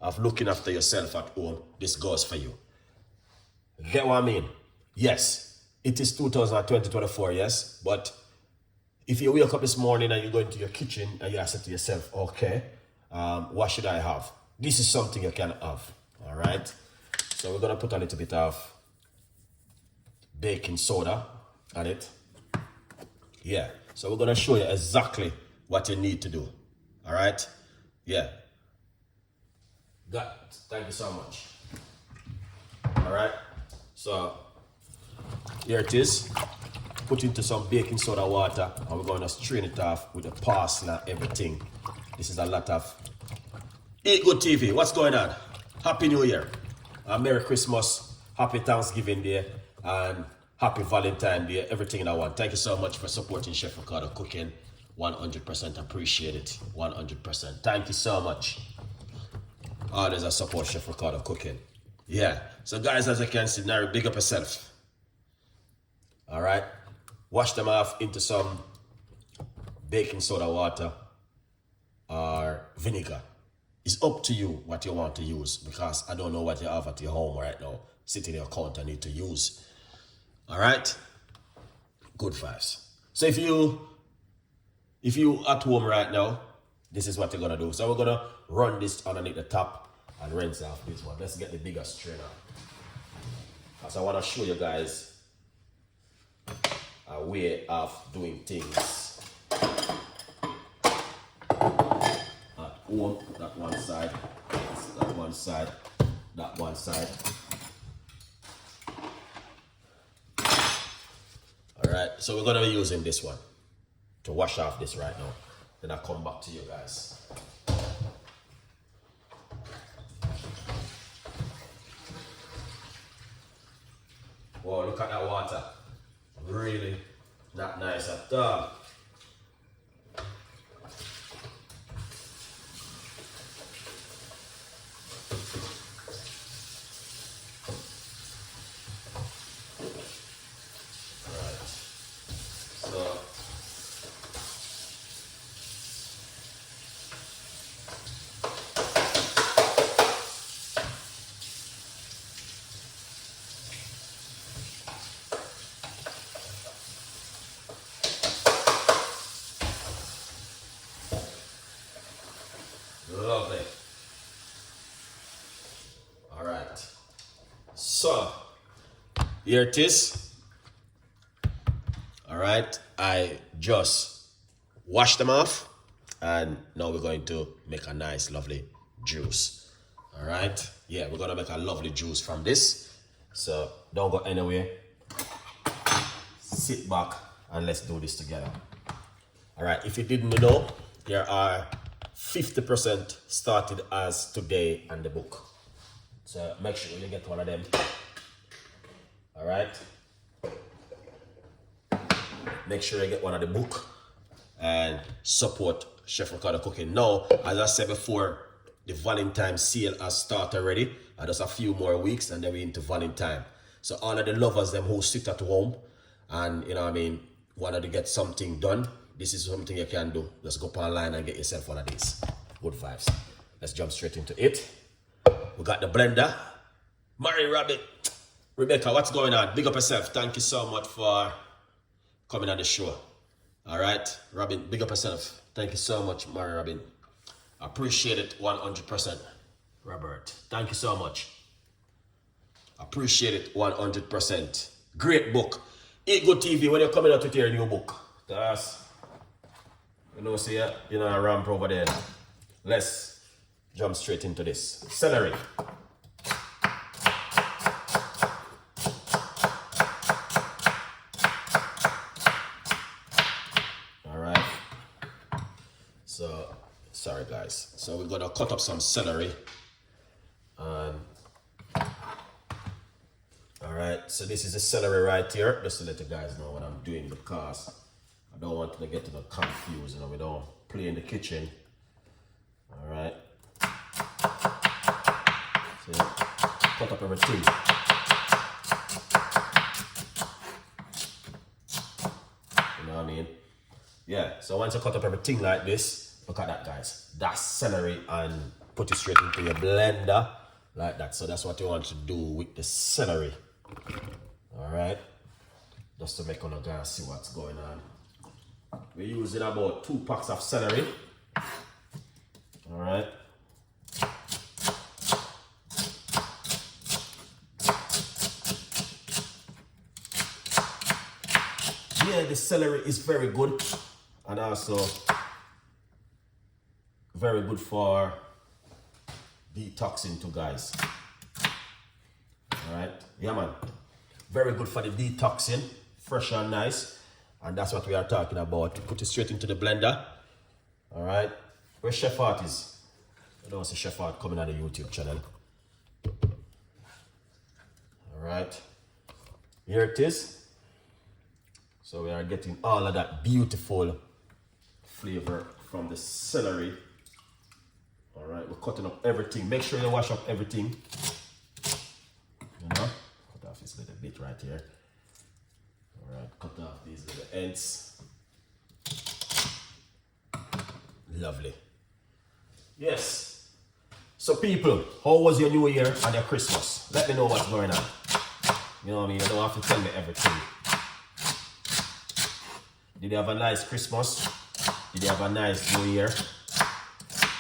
of looking after yourself at home, this goes for you. Get what I mean? Yes, it is 2024, yes, but if you wake up this morning and you go into your kitchen and you ask to yourself, okay, what should I have? This is something you can have, all right? So we're gonna put a little bit of baking soda on it. Yeah, so we're gonna show you exactly what you need to do, all right? Yeah. Thank you so much. All right, so here it is. Put into some baking soda water and we're going to strain it off with the parsley and everything. This is a lot of Eat Good TV. What's going on? Happy New Year. Merry Christmas. Happy Thanksgiving Day. And Happy Valentine's Day. Everything in one. Thank you so much for supporting Chef Ricardo Cooking. 100% appreciate it. 100%. Thank you so much. Always I support Chef Ricardo Cooking. Yeah. So guys, as you can see, now big up yourself. All right. Wash them off into some baking soda water or vinegar. It's up to you what you want to use because I don't know what you have at your home right now. Sitting in your counter need to use. All right. Good vibes. So if you at home right now, this is what you're gonna do. So we're gonna run this underneath the top and rinse off this one. Let's get the bigger strainer. Because I want to show you guys a way of doing things. At home, that one side, that one side, that one side. Alright, so we're gonna be using this one to wash off this right now. Then I'll come back to you guys. Whoa, look at that water. Really not nice at all. Lovely. All right. So, here it is. All right. I just washed them off. And now we're going to make a nice, lovely juice. All right. Yeah, we're going to make a lovely juice from this. So, don't go anywhere. Sit back and let's do this together. All right. If you didn't know, there are 50% started as today on the book. So make sure you get one of them. All right. Make sure you get one of the book and support Chef Ricardo Cooking. Now, as I said before, the Valentine sale has started already. Just a few more weeks and then we're into Valentine. So all of the lovers them who sit at home and you know what I mean, wanted to get something done. This is something you can do. Just go online and get yourself one of these. Good vibes. Let's jump straight into it. We got the blender. Mary Rabbit. Rebecca, what's going on? Big up yourself. Thank you so much for coming on the show. All right. Robin, big up yourself. Thank you so much, Mary Robin. Appreciate it 100%. Robert, thank you so much. Appreciate it 100%. Great book. Eat Good TV, when you're coming out with your new book. That's... You know, see, you know, a ramp over there. Let's jump straight into this. Celery. All right. So, sorry guys. So we're gonna cut up some celery. And all right. So this is the celery right here. Just to let you guys know what I'm doing because I don't want to get to the confused, you know, we don't play in the kitchen. All right. So, cut up everything. You know what I mean? Yeah, so once you cut up everything like this, look at that, guys. That's celery and put it straight into your blender like that. So that's what you want to do with the celery. All right, just to make you guys see what's going on. We're using about 2 packs of celery. All right. Yeah, the celery is very good, and also very good for detoxing too, guys. All right, yeah, man. Very good for the detoxing, fresh and nice, and that's what we are talking about. Put it straight into the blender. All right, where's Chef Art is? I don't see Chef Art coming on the YouTube channel. All right, here it is. So we are getting all of that beautiful flavor from the celery. All right, we're cutting up everything. Make sure you wash up everything. You know, cut off this little bit right here. All right, cut off these little ends. Lovely. Yes. So people, how was your New Year and your Christmas? Let me know what's going on. You know what I mean? You don't have to tell me everything. Did you have a nice Christmas? Did you have a nice New Year?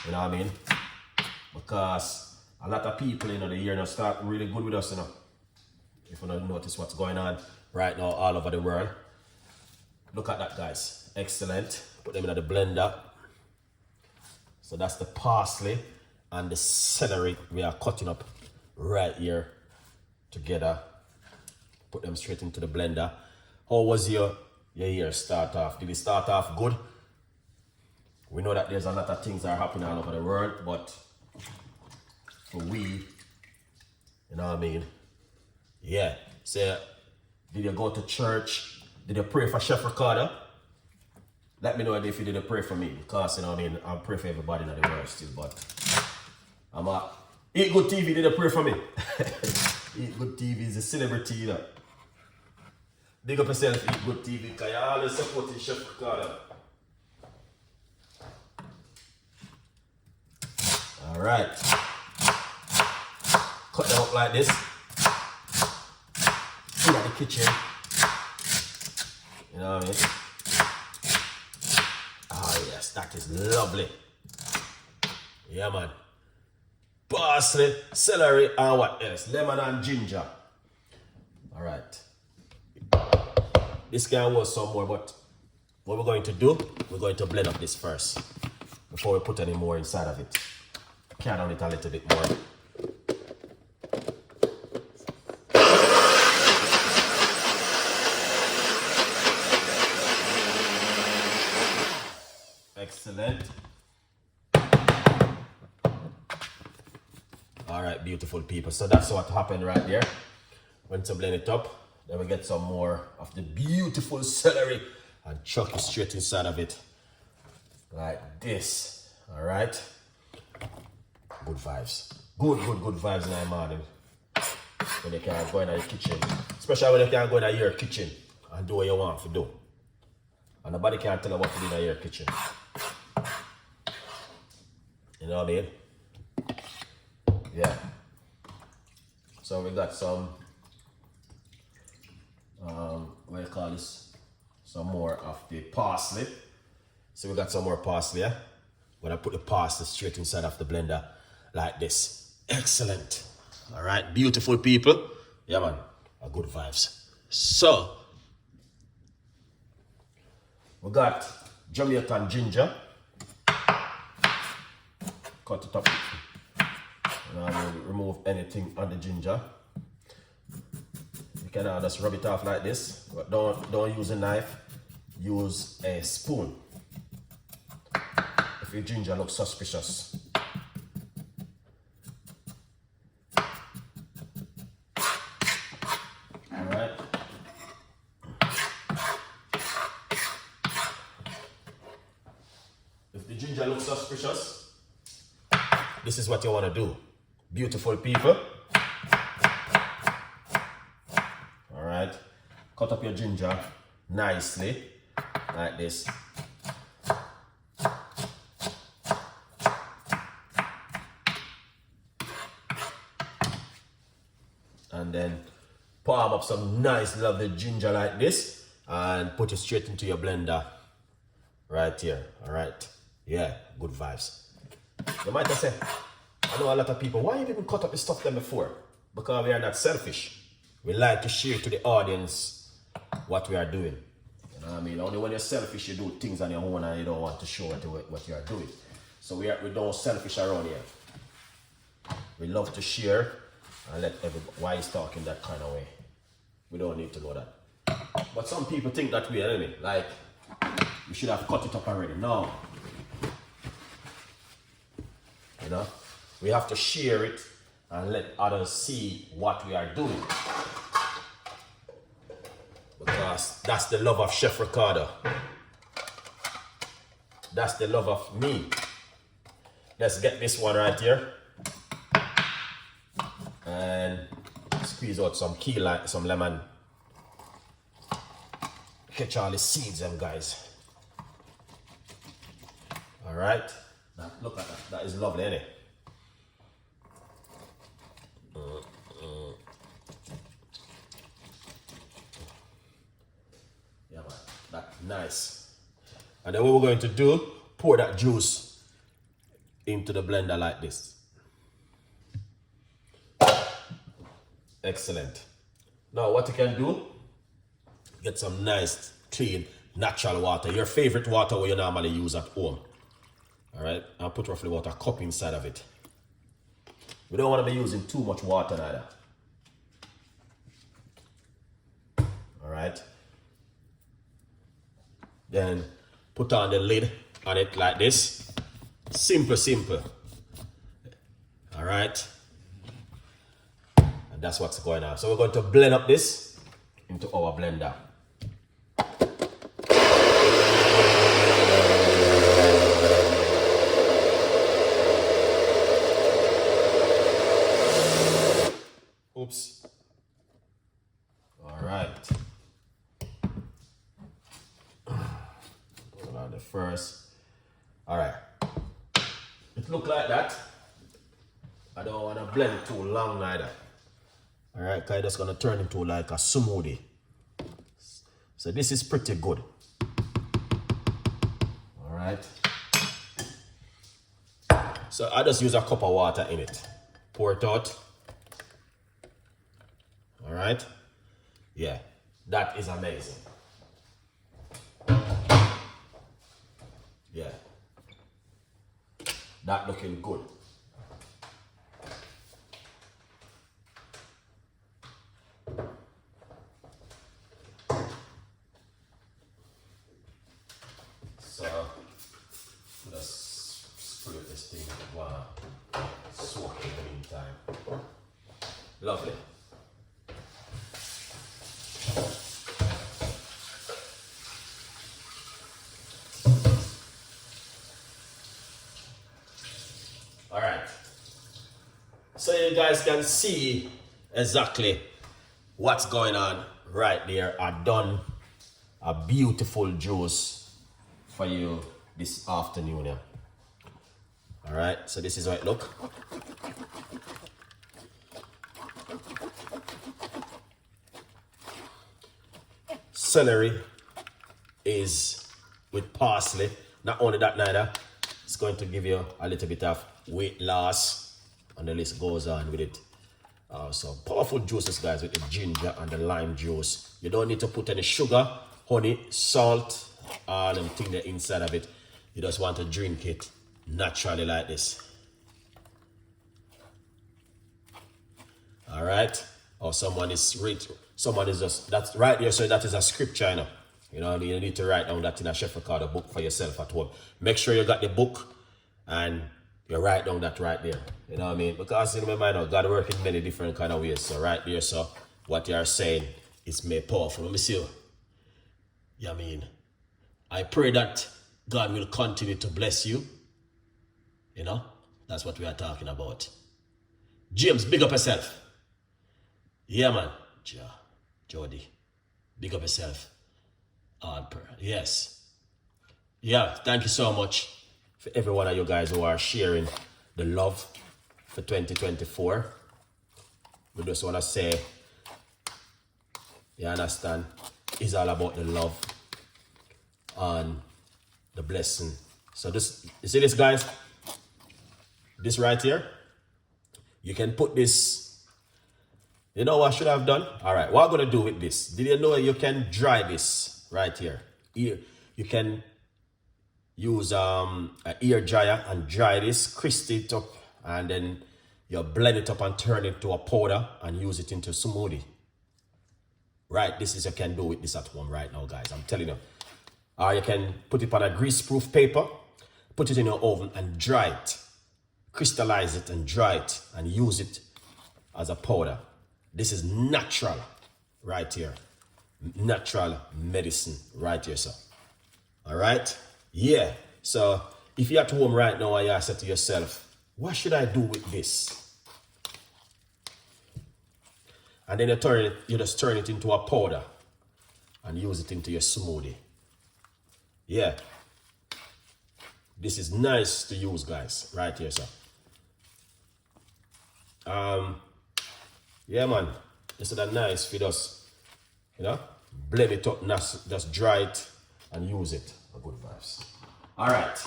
You know what I mean? Because a lot of people, you know, the year now start really good with us, you know. If you don't notice what's going on right now all over the world. Look at that, guys. Excellent. Put them in the blender. So that's the parsley and the celery we are cutting up right here together. Put them straight into the blender. How was your year start off? Did it start off good? We know that there's a lot of things that are happening all over the world, but for we, you know what I mean? Yeah. So, did you go to church? Did you pray for Chef Ricardo? Let me know if you didn't pray for me, because you know what I mean, I pray for everybody in the world still, but I'm a Eat Good TV didn't pray for me. Eat Good TV is a celebrity, you know. Big up yourself, Eat Good TV, because you always supporting Chef Ricardo. Alright. Cut them up like this. In the kitchen. You know what I mean? Oh yes, that is lovely. Yeah, man. Parsley, celery, and what else? Lemon and ginger. Alright. This can was some more, but what we're going to do, we're going to blend up this first before we put any more inside of it. Can on it a little bit more. Excellent. All right, beautiful people. So that's what happened right there. When to blend it up, then we get some more of the beautiful celery and chuck it straight inside of it like this. All right. Good vibes. Good vibes in the morning. When you can go in the kitchen. Especially when you can go in your kitchen and do what you want to do. And nobody can tell you what to do in your kitchen. You know what I mean? Yeah. So we got some, what do you call this? Some more of the parsley. So we got some more parsley, yeah? When I put the parsley straight inside of the blender like this. Excellent. All right, beautiful people. Yeah, man, good vibes. So, we got Jamaican ginger. Cut it up. And I will remove anything on the ginger. You can just rub it off like this, but don't use a knife. Use a spoon. If your ginger looks suspicious. Alright. If the ginger looks suspicious, this is what you want to do. Beautiful people. Alright. Cut up your ginger nicely. Like this. and then palm up some nice lovely ginger like this and put it straight into your blender right here. All right, yeah, good vibes. You might have said, I know a lot of people, why you didn't cut up the stuff them before? Because we are not selfish. We like to share to the audience what we are doing. You know what I mean? Only when you're selfish, you do things on your own and you don't want to show what you are doing. So we don't selfish around here. We love to share and let everybody, why he's talking that kind of way. We don't need to know that. But some people think that way, anyway. Like, we should have cut it up already. No. You know? We have to share it and let others see what we are doing. Because that's the love of Chef Ricardo. That's the love of me. Let's get this one right here. And squeeze out some key lime, some lemon. Catch all the seeds them guys. Alright. Look at that. That is lovely, isn't it? Yeah, man. That's nice. And then what we're going to do, pour that juice into the blender like this. Excellent. Now what you can do, get some nice, clean, natural water. Your favorite water what you normally use at home. Alright, I'll put roughly about a cup inside of it. We don't want to be using too much water either. Alright. Then put on the lid on it like this. Simple. Alright. And that's what's going on. So we're going to blend up this into our blender. Oops. All right. Hold on the first. All right. It look like that. I don't want to blend it too long either. All right, because it's going to turn into like a smoothie. So this is pretty good. All right. So I just use a cup of water in it. Pour it out. All right. Yeah, that is amazing. Yeah. That looking good. So let's split this thing while soaking in the meantime. Lovely. All right. So you guys can see exactly what's going on right there. I've done a beautiful juice for you this afternoon. Yeah. All right, so this is how it look. Celery is with parsley. Not only that neither, it's going to give you a little bit of weight loss, and the list goes on with it. So powerful juices, guys, with the ginger and the lime juice. You don't need to put any sugar, honey, salt, all them things there inside of it. You just want to drink it naturally like this. All right. Or someone is just, that's right there. So that is a scripture, you know, you need to write down that in a Chef Ricardo book for yourself at home. Make sure you got the book and you write down that right there. You know what I mean? Because in my mind, God works in many different kind of ways. So right there, so what you are saying is made powerful. Let me see. Yeah, I mean, I pray that God will continue to bless you. You know, that's what we are talking about. James, big up yourself. Yeah, man. Jody, big up yourself. Yes. Yeah, thank you so much for every one of you guys who are sharing the love for 2024. we just want to say, you understand, it's all about the love and the blessing. So this, you see this, guys? This right here, you can put this, you know what I should have done? All right, what I'm going to do with this, did you know you can dry this right here? You can use an ear dryer and dry this, crisp it up, and then you blend it up and turn it to a powder and use it into smoothie. Right, this is you can do with this at home right now, guys, I'm telling you. Or you can put it on a grease-proof paper, put it in your oven and dry it. Crystallize it and dry it and use it as a powder. This is natural right here. Natural medicine right here, sir. All right? Yeah. So if you're at home right now and you say to yourself, what should I do with this? And then you just turn it into a powder and use it into your smoothie. Yeah. This is nice to use, guys, right here, sir. Yeah, man, this is nice for us, you know, blend it up, just dry it and use it. Good vibes. All right,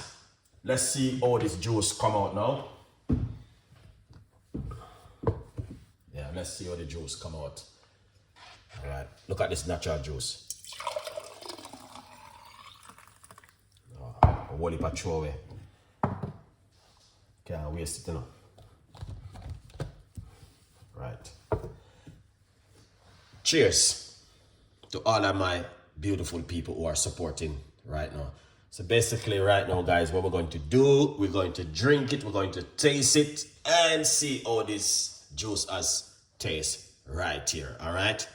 let's see how this juice come out now. Yeah, let's see how the juice come out. All right, look at this natural juice. A whole heap of throw away. Can't waste it, you know. Right. Cheers to all of my beautiful people who are supporting right now. So basically right now, guys, what we're going to do, we're going to drink it, we're going to taste it and see how this juice has taste right here. All right.